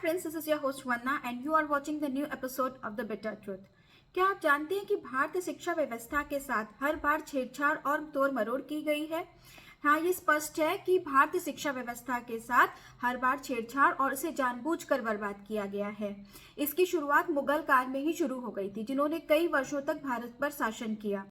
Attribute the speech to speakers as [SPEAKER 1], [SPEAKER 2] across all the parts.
[SPEAKER 1] friends, this is your host Vanna and you are watching the new episode of The Bitter Truth. क्या आप जानते हैं कि भारतीय शिक्षा व्यवस्था के साथ हर बार छेड़छाड़ और तोड़ मरोड़ की गई है? हाँ, ये स्पष्ट है कि भारतीय शिक्षा व्यवस्था के साथ हर बार छेड़छाड़ और इसे जानबूझकर बर्बाद किया गया है। इसकी शुरुआत मुगल काल में ही शुरू हो गई थी, जिन्होंने कई वर्षों तक भारत पर शासन किया।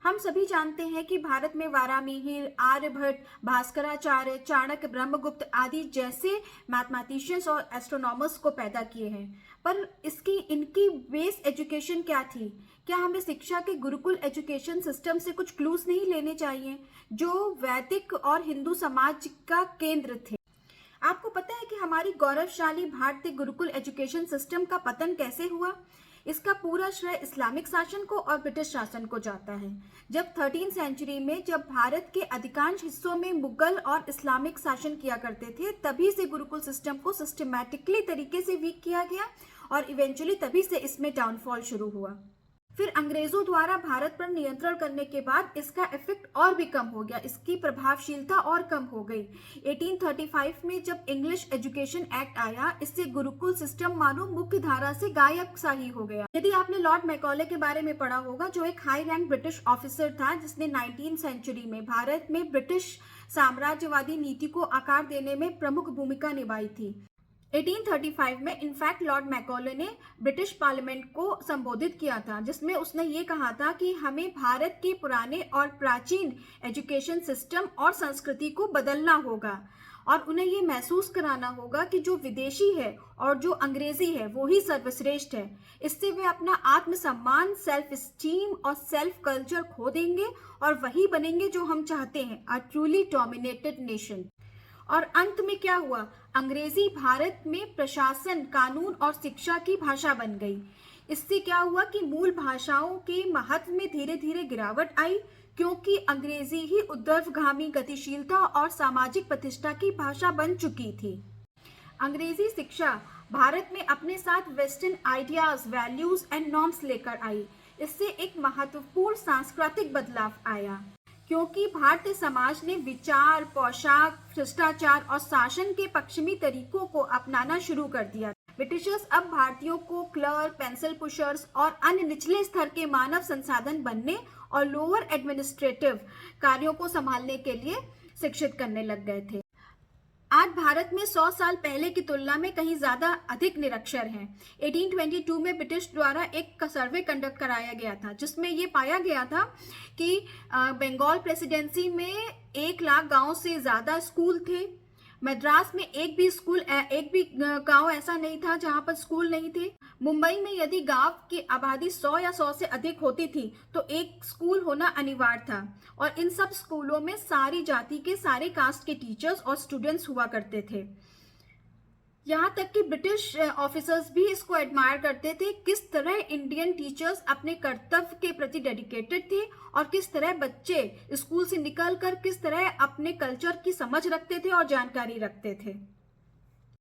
[SPEAKER 1] हम सभी जानते हैं कि भारत में वारामिहिर, आर्यभट्ट, भास्कराचार्य, चाणक्य, ब्रह्मगुप्त आदि जैसे मैथमेटिशियंस और एस्ट्रोनॉमर्स को पैदा किए हैं। पर इनकी बेस एजुकेशन क्या थी? क्या हमें शिक्षा के गुरुकुल एजुकेशन सिस्टम से कुछ क्लूज नहीं लेने चाहिए, जो वैदिक और हिंदू समाज का केंद्र थे? आपको पता है कि हमारी गौरवशाली भारतीय गुरुकुल एजुकेशन सिस्टम का पतन कैसे हुआ? इसका पूरा श्रेय इस्लामिक शासन को और ब्रिटिश शासन को जाता है। जब 13वीं सेंचुरी में जब भारत के अधिकांश हिस्सों में मुगल और इस्लामिक शासन किया करते थे, तभी से गुरुकुल सिस्टम को सिस्टमैटिकली तरीके से वीक किया गया और इवेंचुअली तभी से इसमें डाउनफॉल शुरू हुआ। फिर अंग्रेजों द्वारा भारत पर नियंत्रण करने के बाद इसका इफेक्ट और भी कम हो गया, इसकी प्रभावशीलता और कम हो गई। 1835 में जब इंग्लिश एजुकेशन एक्ट आया, इससे गुरुकुल सिस्टम मानो मुख्य धारा से गायब सा ही हो गया। यदि आपने लॉर्ड मैकॉले के बारे में पढ़ा होगा, जो एक हाई रैंक ब्रिटिश ऑफिसर था, जिसने 19वीं सेंचुरी में भारत में ब्रिटिश साम्राज्यवादी नीति को आकार देने में प्रमुख भूमिका निभाई थी। 1835 में इनफैक्ट लॉर्ड मैकॉले ने ब्रिटिश पार्लियामेंट को संबोधित किया था, जिसमें उसने ये कहा था कि हमें भारत के पुराने और प्राचीन एजुकेशन सिस्टम और संस्कृति को बदलना होगा और उन्हें ये महसूस कराना होगा कि जो विदेशी है और जो अंग्रेजी है वो ही सर्वश्रेष्ठ है। इससे वे अपना आत्मसम्मान, सेल्फ स्टीम और सेल्फ कल्चर खो देंगे और वही बनेंगे जो हम चाहते हैं, अ ट्रूली डोमिनेटेड नेशन। और अंत में क्या हुआ? अंग्रेजी भारत में प्रशासन, कानून और शिक्षा की भाषा बन गई। इससे क्या हुआ कि मूल भाषाओं के महत्व में धीरे धीरे गिरावट आई, क्योंकि अंग्रेजी ही ऊर्ध्वगामी गतिशीलता और सामाजिक प्रतिष्ठा की भाषा बन चुकी थी। अंग्रेजी शिक्षा भारत में अपने साथ western ideas, values and norms लेकर आई। इससे एक महत्वपूर्ण सांस्कृतिक बदलाव आया, क्योंकि भारतीय समाज ने विचार, पोशाक, भ्रष्टाचार और शासन के पश्चिमी तरीकों को अपनाना शुरू कर दिया। ब्रिटिशर्स अब भारतीयों को क्लर्क, पेंसिल पुशर्स और अन्य निचले स्तर के मानव संसाधन बनने और लोअर एडमिनिस्ट्रेटिव कार्यों को संभालने के लिए शिक्षित करने लग गए थे। आज भारत में 100 साल पहले की तुलना में कहीं ज्यादा अधिक निरक्षर हैं। 1822 में ब्रिटिश द्वारा एक सर्वे कंडक्ट कराया गया था, जिसमें ये पाया गया था कि बंगाल प्रेसिडेंसी में 1 लाख गांव से ज्यादा स्कूल थे। मद्रास में एक भी गांव ऐसा नहीं था जहां पर स्कूल नहीं थे। मुंबई में यदि गांव की आबादी 100 या 100 से अधिक होती थी तो एक स्कूल होना अनिवार्य था, और इन सब स्कूलों में सारी जाति के, सारे कास्ट के टीचर्स और स्टूडेंट्स हुआ करते थे। यहाँ तक कि ब्रिटिश ऑफिसर्स भी इसको एडमायर करते थे, किस तरह इंडियन टीचर्स अपने कर्तव्य के प्रति डेडिकेटेड थे और किस तरह बच्चे स्कूल से निकलकर किस तरह अपने कल्चर की समझ रखते थे और जानकारी रखते थे।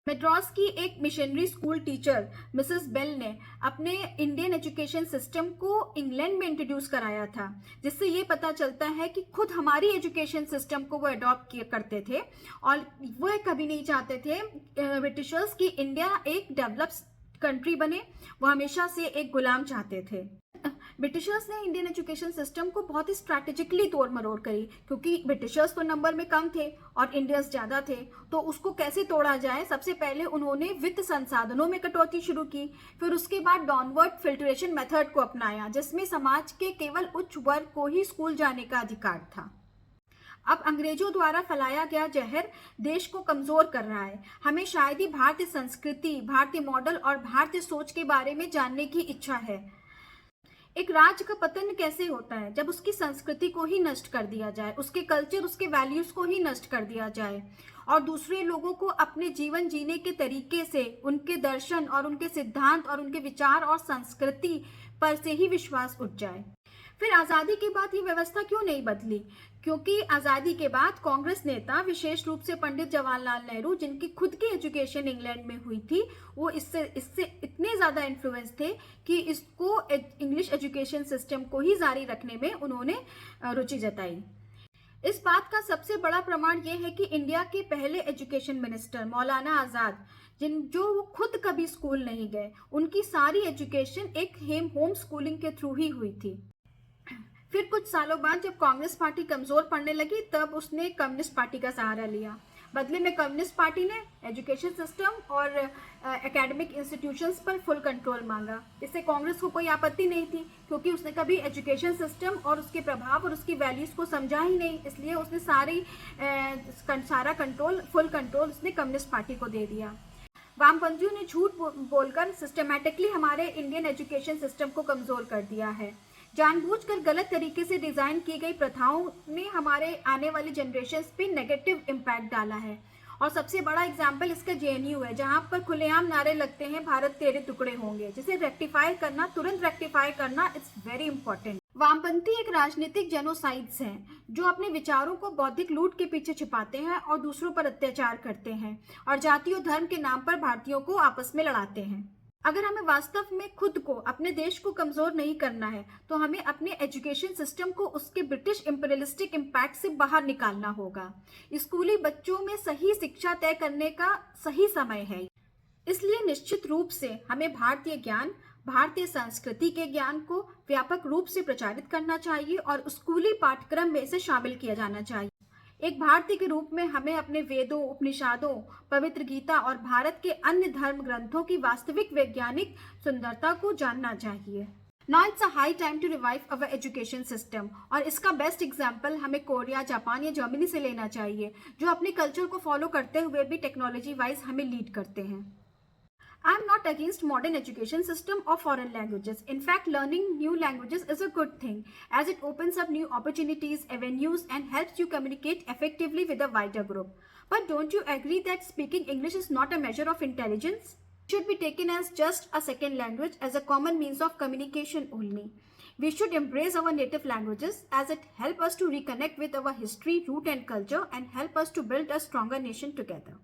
[SPEAKER 1] मद्रास की एक missionary school teacher Mrs Bell ने अपने इंडियन एजुकेशन सिस्टम को इंग्लैंड में इंट्रोड्यूस कराया था, जिससे ये पता चलता है कि खुद हमारी एजुकेशन सिस्टम को वो अडॉप्ट किया करते थे और वह कभी नहीं चाहते थे ब्रिटिशर्स की इंडिया एक डेवलप्ड कंट्री बने। वो हमेशा से एक गुलाम चाहते थे। ब्रिटिशर्स ने इंडियन एजुकेशन सिस्टम को बहुत ही स्ट्रैटेजिकली तोड़ मरोड़ करी, क्योंकि ब्रिटिशर्स तो नंबर में कम थे और इंडियंस ज्यादा थे, तो उसको कैसे तोड़ा जाए। सबसे पहले उन्होंने वित्त संसाधनों में कटौती शुरू की, फिर उसके बाद डाउनवर्ड फिल्ट्रेशन मेथड को अपनाया, जिसमें समाज के केवल उच्च वर्ग को ही स्कूल जाने का अधिकार था। अब अंग्रेजों द्वारा फैलाया गया जहर देश को कमजोर कर रहा है। हमें शायद ही भारतीय संस्कृति, भारतीय मॉडल और भारतीय सोच के बारे में जानने की इच्छा है। एक राज्य का पतन कैसे होता है? जब उसकी संस्कृति को ही नष्ट कर दिया जाए, उसके कल्चर, उसके वैल्यूज को ही नष्ट कर दिया जाए और दूसरे लोगों को अपने जीवन जीने के तरीके से, उनके दर्शन और उनके सिद्धांत और उनके विचार और संस्कृति पर से ही विश्वास उठ जाए। फिर आजादी के बाद ये व्यवस्था क्यों नहीं बदली? क्योंकि आजादी के बाद कांग्रेस नेता, विशेष रूप से पंडित जवाहरलाल नेहरू, जिनकी खुद की एजुकेशन इंग्लैंड में हुई थी, वो इससे इतने ज्यादा इन्फ्लुएंस थे कि इसको इंग्लिश एजुकेशन सिस्टम को ही जारी रखने में उन्होंने रुचि जताई। इस बात का सबसे बड़ा प्रमाण यह है कि इंडिया के पहले एजुकेशन मिनिस्टर मौलाना आजाद, जो वो खुद कभी स्कूल नहीं गए, उनकी सारी एजुकेशन एक होम स्कूलिंग के थ्रू ही हुई थी। फिर कुछ सालों बाद जब कांग्रेस पार्टी कमजोर पड़ने लगी, तब उसने कम्युनिस्ट पार्टी का सहारा लिया। बदले में कम्युनिस्ट पार्टी ने एजुकेशन सिस्टम और एकेडमिक इंस्टीट्यूशंस पर फुल कंट्रोल मांगा। इससे कांग्रेस को कोई आपत्ति नहीं थी, क्योंकि उसने कभी एजुकेशन सिस्टम और उसके प्रभाव और उसकी वैल्यूज को समझा ही नहीं, इसलिए उसने सारा कंट्रोल, फुल कंट्रोल उसने कम्युनिस्ट पार्टी को दे दिया। वामपंथियों ने झूठ बोलकर सिस्टमैटिकली हमारे इंडियन एजुकेशन सिस्टम को कमजोर कर दिया है। जानबूझकर गलत तरीके से डिजाइन की गई प्रथाओं ने हमारे आने वाली जनरेशन्स पे नेगेटिव इम्पैक्ट डाला है। और सबसे बड़ा एग्जाम्पल इसका जेएनयू है, जहां पर खुलेआम नारे लगते हैं भारत तेरे टुकड़े होंगे, जिसे रेक्टिफाई करना, तुरंत रेक्टिफाई करना इट्स वेरी इंपॉर्टेंट। वामपंथी एक राजनीतिक जेनोसाइड्स हैं, जो अपने विचारों को बौद्धिक लूट के पीछे छिपाते हैं और दूसरों पर अत्याचार करते हैं और जाति और धर्म के नाम पर भारतीयों को आपस में लड़ाते हैं। अगर हमें वास्तव में खुद को, अपने देश को कमजोर नहीं करना है, तो हमें अपने एजुकेशन सिस्टम को उसके ब्रिटिश इंपीरियलिस्टिक इम्पैक्ट से बाहर निकालना होगा। स्कूली बच्चों में सही शिक्षा तय करने का सही समय है। इसलिए निश्चित रूप से हमें भारतीय ज्ञान, भारतीय संस्कृति के ज्ञान को व्यापक रूप से प्रचारित करना चाहिए और स्कूली पाठ्यक्रम में इसे शामिल किया जाना चाहिए। एक भारतीय के रूप में हमें अपने वेदों, उपनिषदों, पवित्र गीता और भारत के अन्य धर्म ग्रंथों की वास्तविक वैज्ञानिक सुंदरता को जानना चाहिए। Now it's a high time to revive our education system, और इसका बेस्ट एग्जाम्पल हमें कोरिया, जापान या जर्मनी से लेना चाहिए, जो अपने कल्चर को फॉलो करते हुए भी टेक्नोलॉजी वाइज हमें लीड करते हैं। I am not against modern education system or foreign languages. In fact, learning new languages is a good thing, as it opens up new opportunities, avenues, and helps you communicate effectively with a wider group. But don't you agree that speaking English is not a measure of intelligence? It should be taken as just a second language, as a common means of communication only. We should embrace our native languages, as it helps us to reconnect with our history, root, and culture, and help us to build a stronger nation together.